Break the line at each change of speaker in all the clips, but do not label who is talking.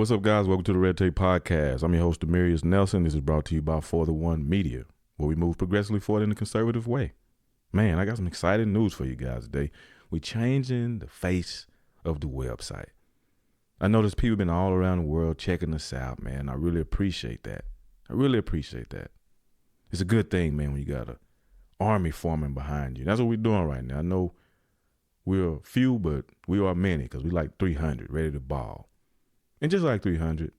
What's up, guys? Welcome to the Red Tape Podcast. I'm your host, Demerious Nelson. This is brought to you by For the One Media, where we move progressively forward in a conservative way. Man, I got some exciting news for you guys today. We're changing the face of the website. I noticed people been all around the world checking us out, man. I really appreciate that. It's a good thing, man, when you got an army forming behind you. That's what we're doing right now. I know we're few, but we are many because we like 300 ready to ball. And just like 300,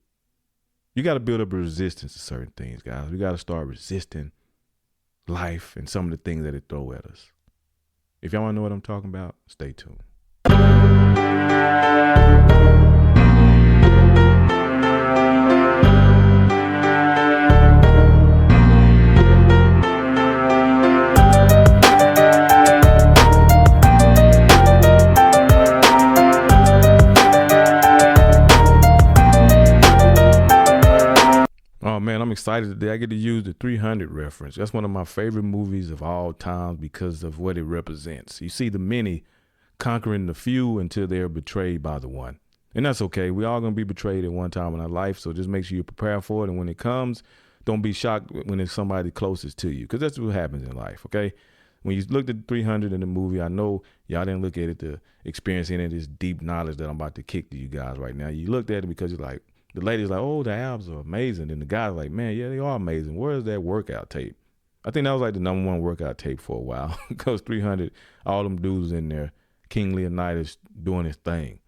you got to build up a resistance to certain things, guys. We got to start resisting life and some of the things that it throw at us. If y'all want to know what I'm talking about, stay tuned. Oh man, I'm excited today. I get to use the 300 reference. That's one of my favorite movies of all time because of what it represents. You see the many conquering the few until they're betrayed by the one. And that's okay. We're all going to be betrayed at one time in our life. So just make sure you prepare for it. And when it comes, don't be shocked when it's somebody closest to you, because that's what happens in life, okay? When you looked at 300 in the movie, I know y'all didn't look at it to experience any of this deep knowledge that I'm about to kick to you guys right now. You looked at it because you're like, the lady's like, oh, the abs are amazing. And the guy's like, man, yeah, they are amazing. Where's that workout tape? I think that was like the number one workout tape for a while because 300, all them dudes in there, King Leonidas doing his thing.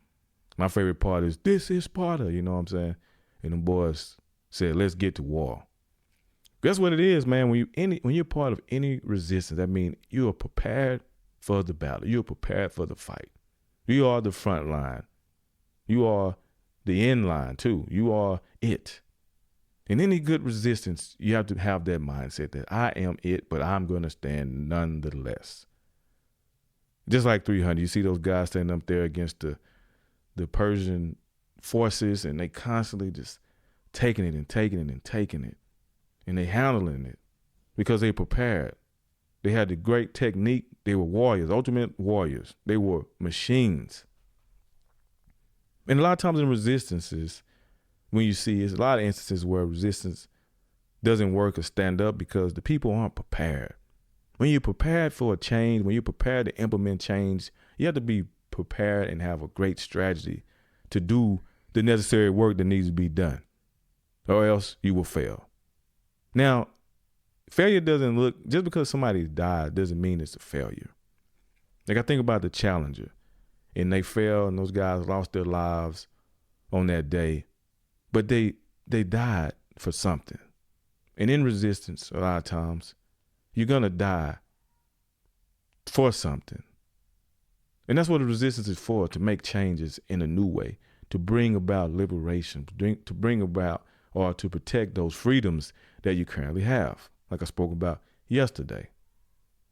My favorite part is, this is Sparta, you know what I'm saying? And them boys said, let's get to war. That's what it is, man. When you're part of any resistance, that means you are prepared for the battle. You're prepared for the fight. You are the front line. You are the end line too. You are it. In any good resistance, you have to have that mindset that I am it, but I'm going to stand nonetheless. Just like 300, you see those guys standing up there against the Persian forces, and they constantly just taking it. And they handling it because they prepared. They had the great technique. They were warriors, ultimate warriors. They were machines. And a lot of times in resistances, when you see, it's a lot of instances where resistance doesn't work or stand up because the people aren't prepared. When you're prepared for a change, when you're prepared to implement change, you have to be prepared and have a great strategy to do the necessary work that needs to be done, or else you will fail. Now, failure doesn't look, just because somebody died doesn't mean it's a failure. Like I think about the Challenger. And they fell, and those guys lost their lives on that day. But they died for something. And in resistance, a lot of times, you're going to die for something. And that's what the resistance is for, to make changes in a new way, to bring about liberation, to bring about or to protect those freedoms that you currently have, like I spoke about yesterday.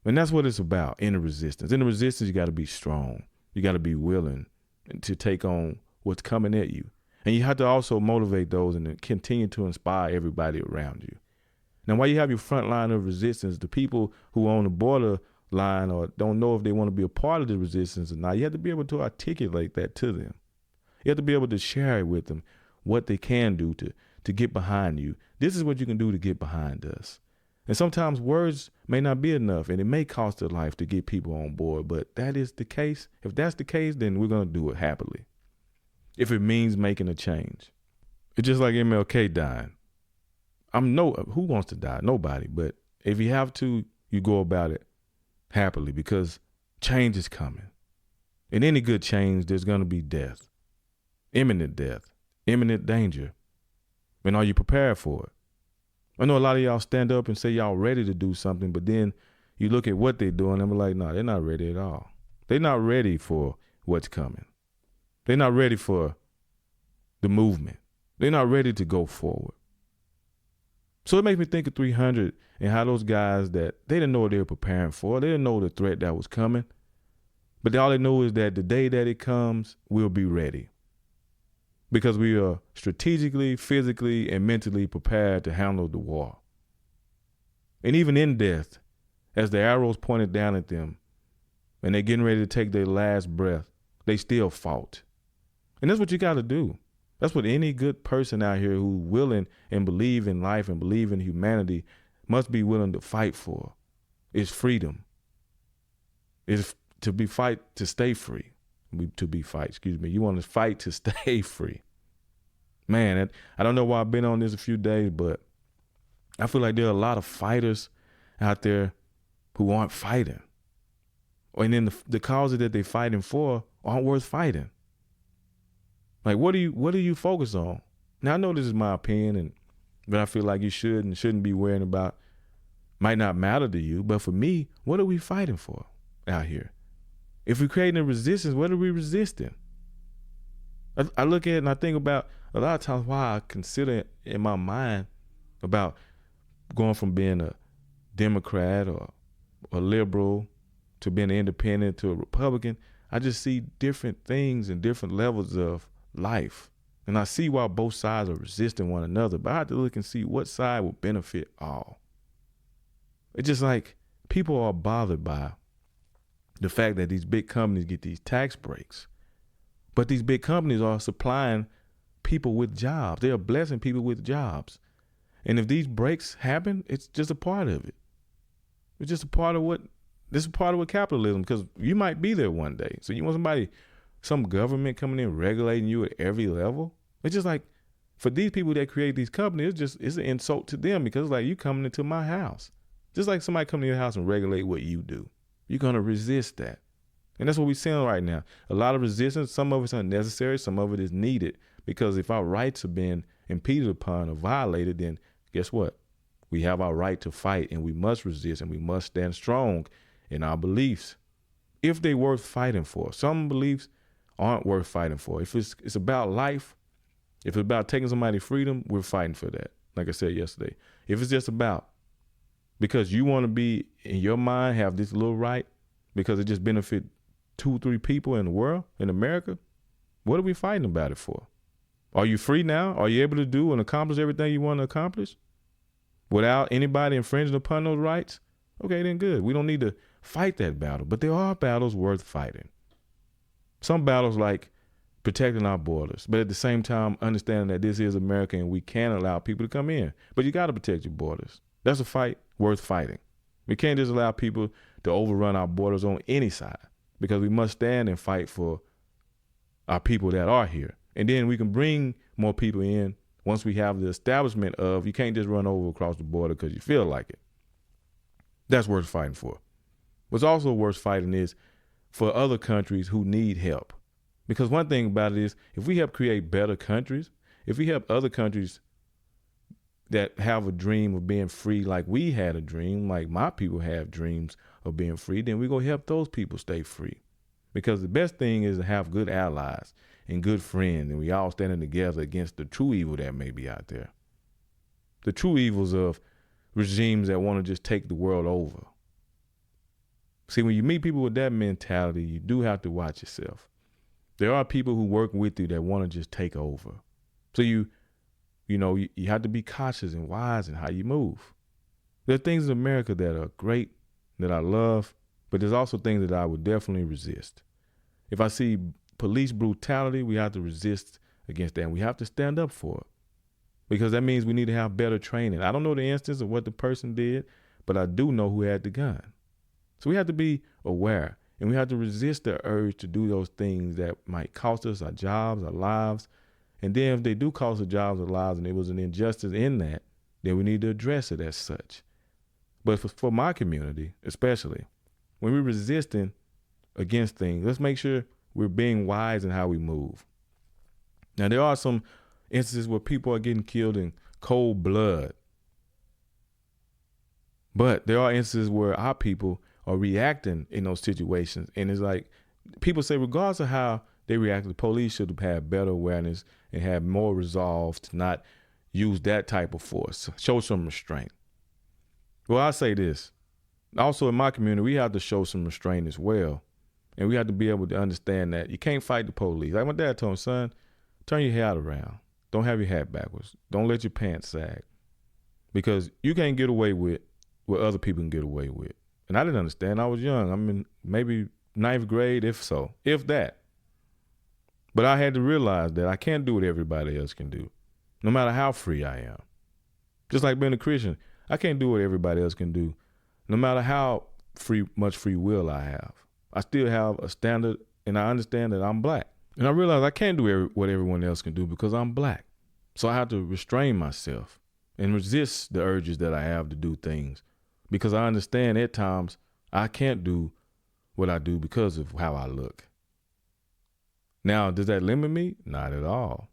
And that's what it's about in the resistance. In the resistance, you got to be strong. You got to be willing to take on what's coming at you. And you have to also motivate those and continue to inspire everybody around you. Now, while you have your front line of resistance, the people who are on the border line or don't know if they want to be a part of the resistance or not, you have to be able to articulate that to them. You have to be able to share it with them, what they can do to get behind you. This is what you can do to get behind us. And sometimes words may not be enough, and it may cost a life to get people on board, but that is the case. If that's the case, then we're going to do it happily. If it means making a change. It's just like MLK dying. Who wants to die? Nobody. But if you have to, you go about it happily because change is coming. In any good change, there's going to be death, imminent danger. And are you prepared for it? I know a lot of y'all stand up and say y'all ready to do something, but then you look at what they're doing and be like, no, they're not ready at all. They're not ready for what's coming. They're not ready for the movement. They're not ready to go forward. So it makes me think of 300 and how those guys that they didn't know what they were preparing for. They didn't know the threat that was coming. But all they know is that the day that it comes, we'll be ready. Because we are strategically, physically, and mentally prepared to handle the war. And even in death, as the arrows pointed down at them, and they're getting ready to take their last breath, they still fought. And that's what you got to do. That's what any good person out here who willing and believe in life and believe in humanity must be willing to fight for. Is freedom. Is to be fight to stay free. To be fight, excuse me. You want to fight to stay free. Man, I don't know why I've been on this a few days, but I feel like there are a lot of fighters out there who aren't fighting. And then the causes that they're fighting for aren't worth fighting. Like, what do you focus on? Now, I know this is my opinion, but I feel like you should and shouldn't be worrying about. Might not matter to you, but for me, what are we fighting for out here? If we're creating a resistance, what are we resisting? I look at it and I think about a lot of times why I consider in my mind about going from being a Democrat or a liberal to being an independent to a Republican. I just see different things and different levels of life. And I see why both sides are resisting one another, but I have to look and see what side will benefit all. It's just like people are bothered by the fact that these big companies get these tax breaks. But these big companies are supplying people with jobs. They are blessing people with jobs. And if these breaks happen, it's just a part of it. It's just a part of what capitalism, because you might be there one day. So you want some government coming in regulating you at every level? It's just like, for these people that create these companies, it's an insult to them, because it's like, you coming into my house. Just like somebody coming to your house and regulate what you do. You're going to resist that. And that's what we're seeing right now. A lot of resistance. Some of it's unnecessary. Some of it is needed. Because if our rights are being impeded upon or violated, then guess what? We have our right to fight, and we must resist, and we must stand strong in our beliefs. If they're worth fighting for. Some beliefs aren't worth fighting for. If it's about life, if it's about taking somebody's freedom, we're fighting for that. Like I said yesterday. If it's just about because you want to be, in your mind, have this little right because it just benefit 2-3 people in the world, in America, what are we fighting about it for? Are you free now? Are you able to do and accomplish everything you want to accomplish without anybody infringing upon those rights? Okay, then good. We don't need to fight that battle, but there are battles worth fighting. Some battles like protecting our borders, but at the same time, understanding that this is America and we can allow people to come in, but you got to protect your borders. That's a fight worth fighting. We can't just allow people to overrun our borders on any side, because we must stand and fight for our people that are here. And then we can bring more people in once we have the establishment of, you can't just run over across the border because you feel like it. That's worth fighting for. What's also worth fighting is for other countries who need help. Because one thing about it is, if we help create better countries, if we help other countries that have a dream of being free, like we had a dream, like my people have dreams of being free, then we're going to help those people stay free. Because the best thing is to have good allies and good friends, and we all standing together against the true evil that may be out there. The true evils of regimes that want to just take the world over. See, when you meet people with that mentality, you do have to watch yourself. There are people who work with you that want to just take over. So you have to be cautious and wise in how you move. There are things in America that are great, that I love, but there's also things that I would definitely resist. If I see police brutality, we have to resist against that, and we have to stand up for it, because that means we need to have better training. I don't know the instance of what the person did, but I do know who had the gun. So we have to be aware, and we have to resist the urge to do those things that might cost us our jobs, our lives. And then if they do cost us jobs or lives and there was an injustice in that, then we need to address it as such. But for my community, especially, when we're resisting against things, let's make sure we're being wise in how we move. Now, there are some instances where people are getting killed in cold blood. But there are instances where our people are reacting in those situations. And it's like, people say, regardless of how they react, the police should have had better awareness and had more resolve to not use that type of force, show some restraint. Well, I say this. Also in my community, we have to show some restraint as well. And we have to be able to understand that you can't fight the police. Like my dad told me, son, turn your hat around. Don't have your hat backwards. Don't let your pants sag. Because you can't get away with what other people can get away with. And I didn't understand. I was young. I'm in maybe 9th grade, if so, if that. But I had to realize that I can't do what everybody else can do, no matter how free I am. Just like being a Christian, I can't do what everybody else can do, no matter how much free will I have. I still have a standard, and I understand that I'm black. And I realize I can't do what everyone else can do because I'm black. So I have to restrain myself and resist the urges that I have to do things, because I understand at times I can't do what I do because of how I look. Now, does that limit me? Not at all.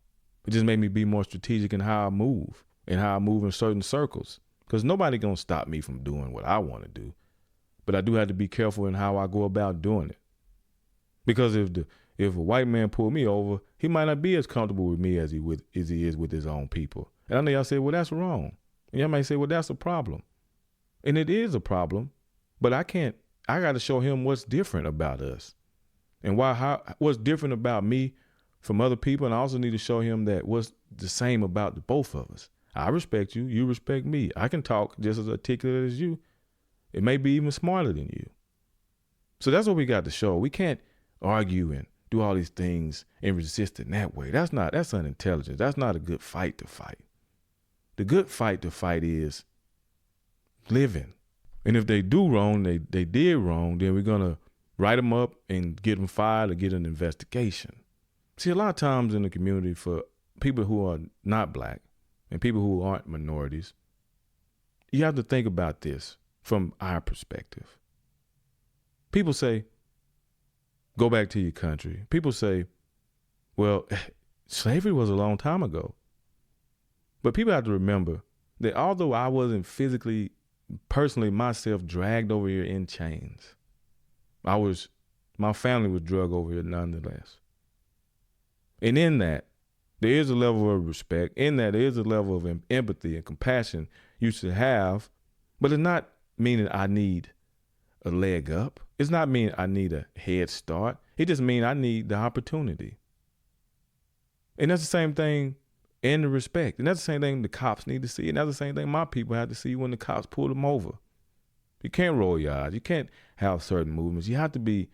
It just made me be more strategic in how I move and how I move in certain circles, because nobody gonna stop me from doing what I want to do. But I do have to be careful in how I go about doing it, because if a white man pulled me over, he might not be as comfortable with me as he is with his own people. And I know y'all say, well, that's wrong. And y'all might say, well, that's a problem. And it is a problem, but I got to show him what's different about us and what's different about me from other people. And I also need to show him that what's the same about the both of us. I respect you. You respect me. I can talk just as articulate as you. It may be even smarter than you. So that's what we got to show. We can't argue and do all these things and resist in that way. That's unintelligent. That's not a good fight to fight. The good fight to fight is living. And if they do wrong, they did wrong, then we're going to write them up and get them fired or get an investigation. See, a lot of times in the community, for people who are not black and people who aren't minorities, you have to think about this from our perspective. People say, go back to your country. People say, well, slavery was a long time ago. But people have to remember that although I wasn't personally myself dragged over here in chains, my family was dragged over here nonetheless. And in that, there is a level of respect. In that, there is a level of empathy and compassion you should have, but it's not meaning I need a leg up. It's not meaning I need a head start. It just means I need the opportunity. And that's the same thing in the respect. And that's the same thing the cops need to see. And that's the same thing my people have to see when the cops pull them over. You can't roll your eyes. You can't have certain movements. You have to be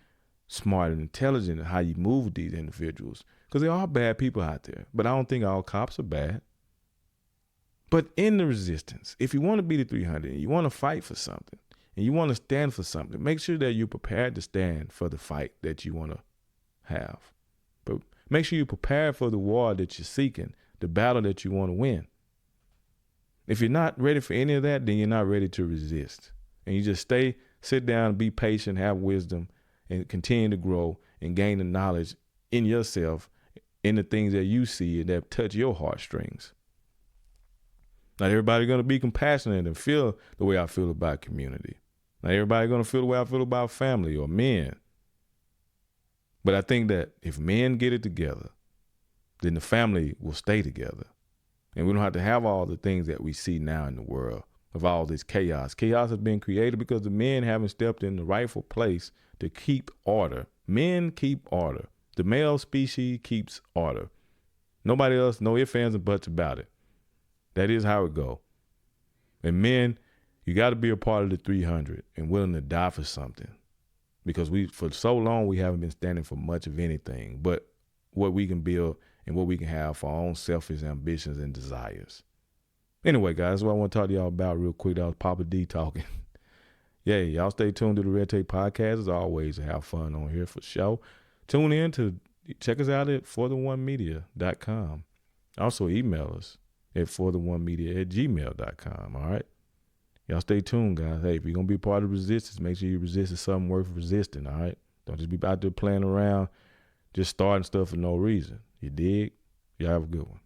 smart and intelligent in how you move with these individuals, because there are bad people out there. But I don't think all cops are bad. But in the resistance, if you want to be the 300 and you want to fight for something and you want to stand for something, make sure that you're prepared to stand for the fight that you want to have. But make sure you're prepared for the war that you're seeking, the battle that you want to win. If you're not ready for any of that, then you're not ready to resist. And you just sit down, be patient, have wisdom, and continue to grow and gain the knowledge in yourself, in the things that you see and that touch your heartstrings. Not everybody's going to be compassionate and feel the way I feel about community. Not everybody's going to feel the way I feel about family or men. But I think that if men get it together, then the family will stay together. And we don't have to have all the things that we see now in the world of all this chaos. Chaos has been created because the men haven't stepped in the rightful place to keep order. Men keep order. The male species keeps order. Nobody else, no ifs, ands, and buts about it. That is how it go. And men, you got to be a part of the 300 and willing to die for something, because for so long we haven't been standing for much of anything but what we can build and what we can have for our own selfish ambitions and desires. Anyway, guys, that's what I want to talk to y'all about real quick. That was Papa D talking. Yeah, y'all stay tuned to the Red Tape Podcast. As always, have fun on here for sure. Tune in to check us out at fortheonemedia.com. Also email us at fortheonemedia@gmail.com. All right. Y'all stay tuned, guys. Hey, if you're going to be part of resistance, make sure you resist something worth resisting. All right. Don't just be out there playing around, just starting stuff for no reason. You dig? Y'all have a good one.